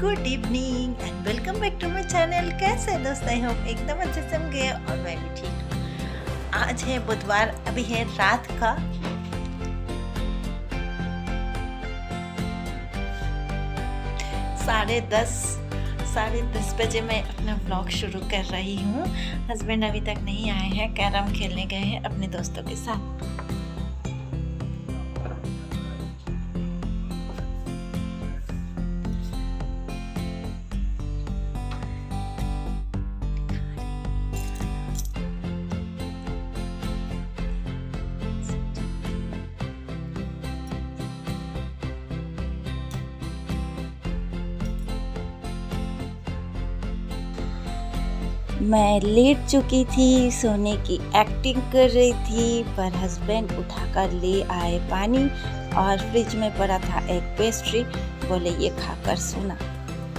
Good evening and welcome back to my channel. कैसे दोस्त हैं हम? एकदम अच्छे से होंगे और मैं भी ठीक हूँ। आज है बुधवार, अभी है रात का 10:30 बजे मैं अपना व्लॉग शुरू कर रही हूँ। हस्बैंड अभी तक नहीं आए हैं, कैरम खेलने गए हैं अपने दोस्तों के साथ। मैं लेट चुकी थी, सोने की एक्टिंग कर रही थी, पर हस्बैंड उठाकर ले आए पानी और फ्रिज में पड़ा था एक पेस्ट्री। बोले ये खाकर सोना,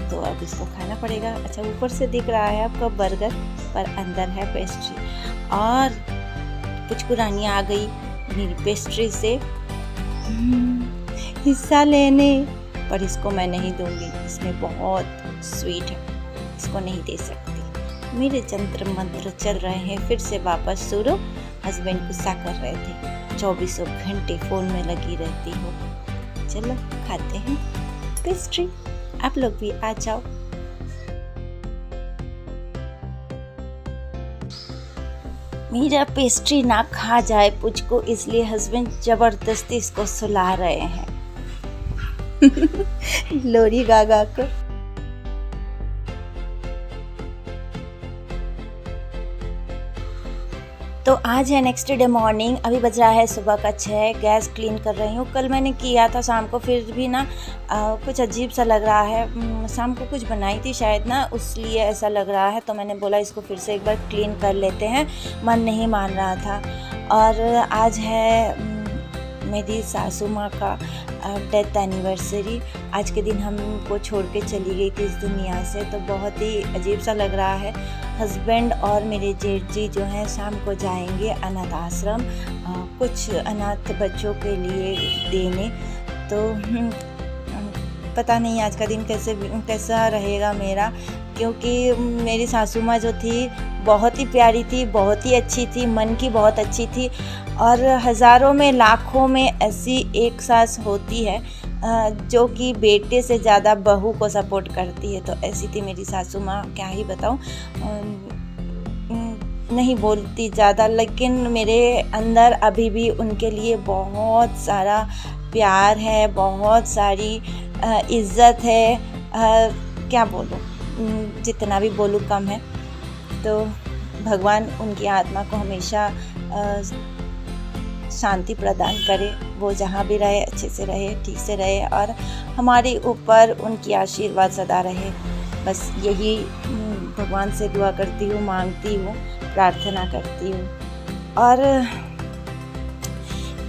तो अब इसको खाना पड़ेगा। अच्छा, ऊपर से दिख रहा है आपका बर्गर, पर अंदर है पेस्ट्री। और पुचकुरानी आ गई मेरी पेस्ट्री से हिस्सा लेने, पर इसको मैं नहीं दूंगी, इसमें बहुत स्वीट है, इसको नहीं दे सकती। मेरे जंतर मंत्र चल रहे हैं फिर से वापस शुरू। हस्बैंड गुस्सा कर रहे थे, 24 घंटे फ़ोन में लगी रहती हो। चलो खाते हैं पेस्ट्री, आप लोग भी आ जाओ। मेरा पेस्ट्री ना खा जाए पुचको, इसलिए हस्बैंड जबरदस्ती इसको सुला रहे हैं लोरी गागा को। तो आज है नेक्स्ट डे मॉर्निंग, अभी बज रहा है सुबह का 6। गैस क्लीन कर रही हूँ। कल मैंने किया था शाम को, फिर भी ना कुछ अजीब सा लग रहा है। शाम को कुछ बनाई थी शायद ना, इसलिए ऐसा लग रहा है। तो मैंने बोला इसको फिर से एक बार क्लीन कर लेते हैं, मन नहीं मान रहा था। और आज है मेरी सासू माँ का डेथ एनिवर्सरी। आज के दिन हमको छोड़ के चली गई थी इस दुनिया से, तो बहुत ही अजीब सा लग रहा है। हस्बैंड और मेरे जेठ जी जो हैं शाम को जाएंगे अनाथ आश्रम, कुछ अनाथ बच्चों के लिए देने। तो पता नहीं आज का दिन कैसा रहेगा मेरा, क्योंकि मेरी सासू माँ जो थी बहुत ही प्यारी थी, बहुत ही अच्छी थी, मन की बहुत अच्छी थी। और हज़ारों में लाखों में ऐसी एक सास होती है जो कि बेटे से ज़्यादा बहू को सपोर्ट करती है। तो ऐसी थी मेरी सासू माँ, क्या ही बताऊँ। नहीं बोलती ज़्यादा, लेकिन मेरे अंदर अभी भी उनके लिए बहुत सारा प्यार है, बहुत सारी इज़्ज़त है। क्या बोलूँ, जितना भी बोलूँ कम है। तो भगवान उनकी आत्मा को हमेशा शांति प्रदान करे, वो जहाँ भी रहे अच्छे से रहे, ठीक से रहे, और हमारे ऊपर उनकी आशीर्वाद सदा रहे। बस यही भगवान से दुआ करती हूँ, मांगती हूँ, प्रार्थना करती हूँ। और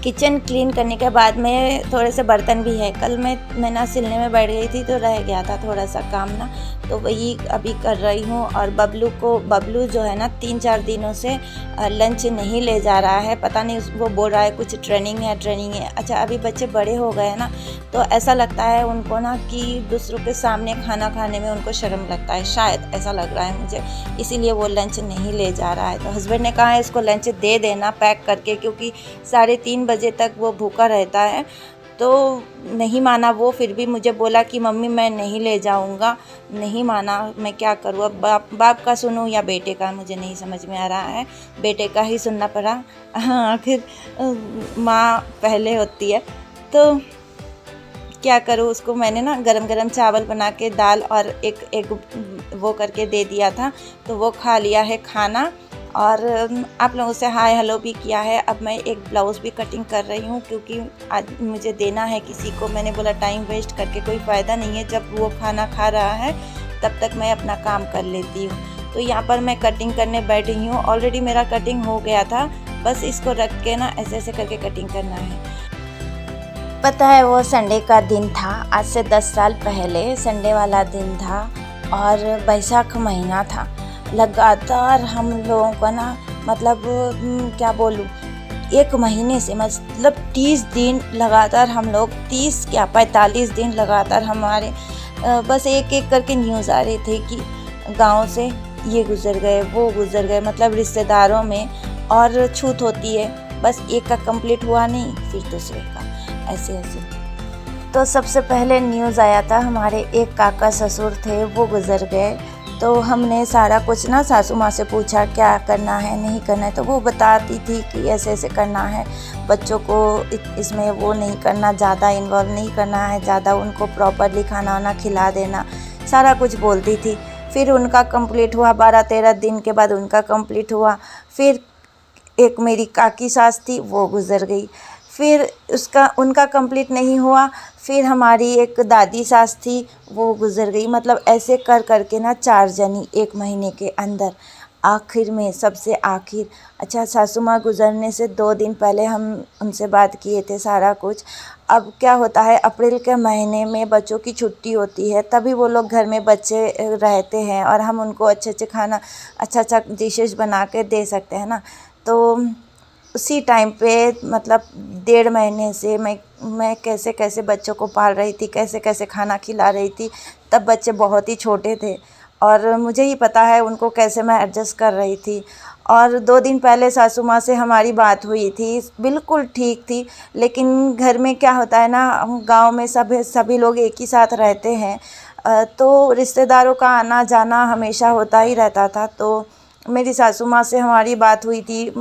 किचन क्लीन करने के बाद में थोड़े से बर्तन भी है। कल मैं ना सिलने में बैठ गई थी, तो रह गया था थोड़ा सा काम ना, तो वही अभी कर रही हूँ। और बबलू जो है ना 3-4 दिनों से लंच नहीं ले जा रहा है। पता नहीं, वो बोल रहा है कुछ ट्रेनिंग है। अच्छा, अभी बच्चे बड़े हो गए हैं ना, तो ऐसा लगता है उनको ना कि दूसरों के सामने खाना खाने में उनको शर्म लगता है, शायद ऐसा लग रहा है मुझे, इसीलिए वो लंच नहीं ले जा रहा है। तो हस्बैंड ने कहा है इसको लंच दे देना पैक करके, क्योंकि 3:30 बजे तक वो भूखा रहता है। तो नहीं माना वो, फिर भी मुझे बोला कि मम्मी मैं नहीं ले जाऊंगा। नहीं माना, मैं क्या करूँ अब, बाप का सुनूं या बेटे का, मुझे नहीं समझ में आ रहा है। बेटे का ही सुनना पड़ा, आखिर माँ पहले होती है। तो क्या करूँ, उसको मैंने ना गरम चावल बना के दाल और एक वो करके दे दिया था, तो वो खा लिया है खाना। और आप लोगों से हाय हेलो भी किया है। अब मैं एक ब्लाउज़ भी कटिंग कर रही हूँ, क्योंकि आज मुझे देना है किसी को। मैंने बोला टाइम वेस्ट करके कोई फ़ायदा नहीं है, जब वो खाना खा रहा है तब तक मैं अपना काम कर लेती हूँ। तो यहाँ पर मैं कटिंग करने बैठी हूँ। ऑलरेडी मेरा कटिंग हो गया था, बस इसको रख के ना ऐसे करके कटिंग करना है। पता है, वो संडे का दिन था, आज से 10 साल पहले संडे वाला दिन था, और बैसाख महीना था। लगातार हम लोगों का ना, मतलब क्या बोलूँ, 1 महीने से, मतलब 30 दिन लगातार हम लोग, 30 क्या 45 दिन लगातार हमारे बस एक एक करके न्यूज़ आ रहे थे कि गांव से ये गुज़र गए, वो गुज़र गए, मतलब रिश्तेदारों में और छूत होती है, बस एक का कंप्लीट हुआ नहीं फिर दूसरे का, ऐसे ऐसे। तो सबसे पहले न्यूज़ आया था हमारे एक काका ससुर थे, वो गुज़र गए। तो हमने सारा कुछ ना सासू माँ से पूछा क्या करना है नहीं करना है, तो वो बताती थी कि ऐसे ऐसे करना है, बच्चों को इसमें वो नहीं करना, ज़्यादा इन्वॉल्व नहीं करना है, ज़्यादा उनको प्रॉपरली खाना वाना खिला देना, सारा कुछ बोलती थी। फिर उनका कंप्लीट हुआ, 12-13 दिन के बाद उनका कंप्लीट हुआ। फिर एक मेरी काकी सास थी, वो गुज़र गई। फिर उनका कंप्लीट नहीं हुआ। फिर हमारी एक दादी सास थी, वो गुज़र गई। मतलब ऐसे कर कर के ना 4 जनी 1 महीने के अंदर। आखिर में सबसे आखिर, अच्छा सासू माँ गुज़रने से 2 दिन पहले हम उनसे बात किए थे सारा कुछ। अब क्या होता है, अप्रैल के महीने में बच्चों की छुट्टी होती है, तभी वो लोग घर में बच्चे रहते हैं और हम उनको अच्छे अच्छे खाना, अच्छा अच्छा डिशेज़ बना के दे सकते हैं ना। तो उसी टाइम पे मतलब 1.5 महीने से मैं कैसे कैसे बच्चों को पाल रही थी, कैसे कैसे खाना खिला रही थी। तब बच्चे बहुत ही छोटे थे और मुझे ही पता है उनको कैसे मैं एडजस्ट कर रही थी। और 2 दिन पहले सासू माँ से हमारी बात हुई थी, बिल्कुल ठीक थी। लेकिन घर में क्या होता है ना, गांव में सभी लोग एक ही साथ रहते हैं, तो रिश्तेदारों का आना जाना हमेशा होता ही रहता था। तो मेरी सासू माँ से हमारी बात हुई थी,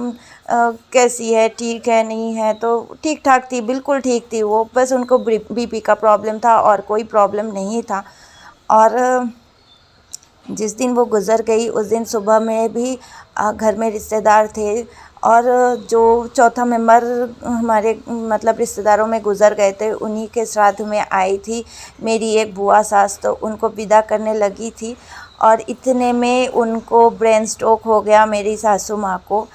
कैसी है, ठीक है नहीं है, तो ठीक ठाक थी, बिल्कुल ठीक थी वो, बस उनको बीपी का प्रॉब्लम था और कोई प्रॉब्लम नहीं था। और जिस दिन वो गुज़र गई उस दिन सुबह में भी घर में रिश्तेदार थे और जो चौथा मेंबर हमारे मतलब रिश्तेदारों में गुज़र गए थे, उन्हीं के श्राद्ध में आई थी मेरी एक बुआ सास। तो उनको विदा करने लगी थी और इतने में उनको ब्रेन स्ट्रोक हो गया मेरी सासू माँ को।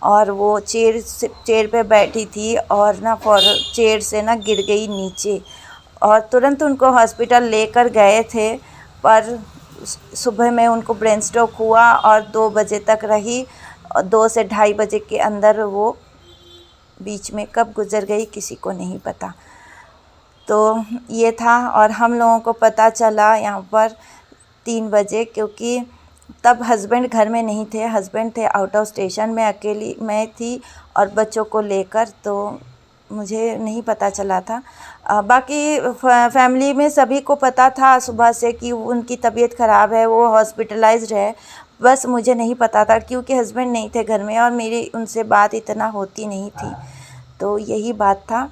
और वो चेयर पे बैठी थी और ना चेयर से ना गिर गई नीचे और तुरंत उनको हॉस्पिटल लेकर गए थे। पर सुबह में उनको ब्रेन स्ट्रोक हुआ और 2 बजे तक रही और 2 से 2:30 बजे के अंदर वो बीच में कब गुज़र गई किसी को नहीं पता। तो ये था और हम लोगों को पता चला यहाँ पर 3 बजे, क्योंकि तब हस्बैंड घर में नहीं थे, हस्बैंड थे आउट ऑफ स्टेशन में, अकेली मैं थी और बच्चों को लेकर, तो मुझे नहीं पता चला था। बाकी फैमिली में सभी को पता था सुबह से कि उनकी तबीयत ख़राब है, वो हॉस्पिटलाइज्ड है, बस मुझे नहीं पता था क्योंकि हस्बैंड नहीं थे घर में और मेरी उनसे बात इतना होती नहीं थी। तो यही बात था।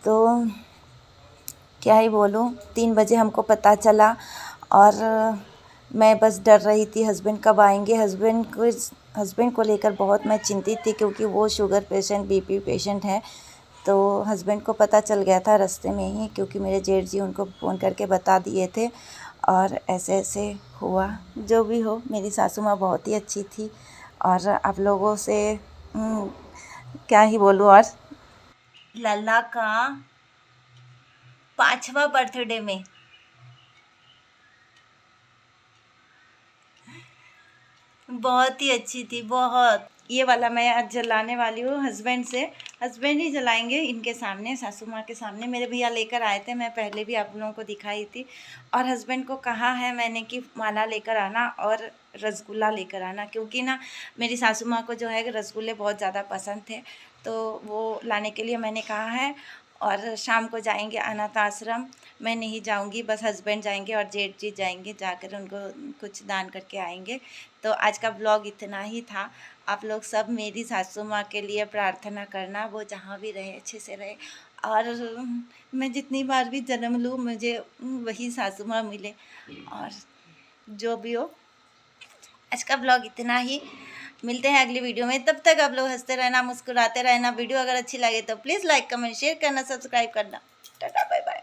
तो क्या ही बोलूँ, 3 बजे हमको पता चला और मैं बस डर रही थी हस्बैंड कब आएंगे। हस्बैंड को लेकर बहुत मैं चिंतित थी क्योंकि वो शुगर पेशेंट, बीपी पेशेंट हैं। तो हस्बैंड को पता चल गया था रास्ते में ही, क्योंकि मेरे जेठ जी उनको फ़ोन करके बता दिए थे और ऐसे ऐसे हुआ। जो भी हो, मेरी सासू माँ बहुत ही अच्छी थी और आप लोगों से क्या ही बोलूँ। और लल्ला का 5वां बर्थडे में बहुत ही अच्छी थी, बहुत। ये वाला मैं आज जलाने वाली हूँ हस्बैंड से, हस्बैंड ही जलाएंगे इनके सामने, सासू माँ के सामने। मेरे भैया लेकर आए थे, मैं पहले भी आप लोगों को दिखाई थी। और हस्बैंड को कहा है मैंने कि माला लेकर आना और रसगुल्ला लेकर आना, क्योंकि ना मेरी सासू माँ को जो है रसगुल्ले बहुत ज़्यादा पसंद थे, तो वो लाने के लिए मैंने कहा है। और शाम को जाएंगे अनाथ आश्रम, मैं नहीं जाऊंगी, बस हस्बैंड जाएंगे और जेठ जी जाएंगे, जाकर उनको कुछ दान करके आएंगे। तो आज का ब्लॉग इतना ही था। आप लोग सब मेरी सासू माँ के लिए प्रार्थना करना, वो जहाँ भी रहे अच्छे से रहे और मैं जितनी बार भी जन्म लूँ मुझे वही सासू माँ मिले। और जो भी हो, आज का ब्लॉग इतना ही। मिलते हैं अगली वीडियो में, तब तक आप लोग हंसते रहना, मुस्कुराते रहना। वीडियो अगर अच्छी लगे तो प्लीज़ लाइक, कमेंट, शेयर करना, सब्सक्राइब करना। Tata, bye bye.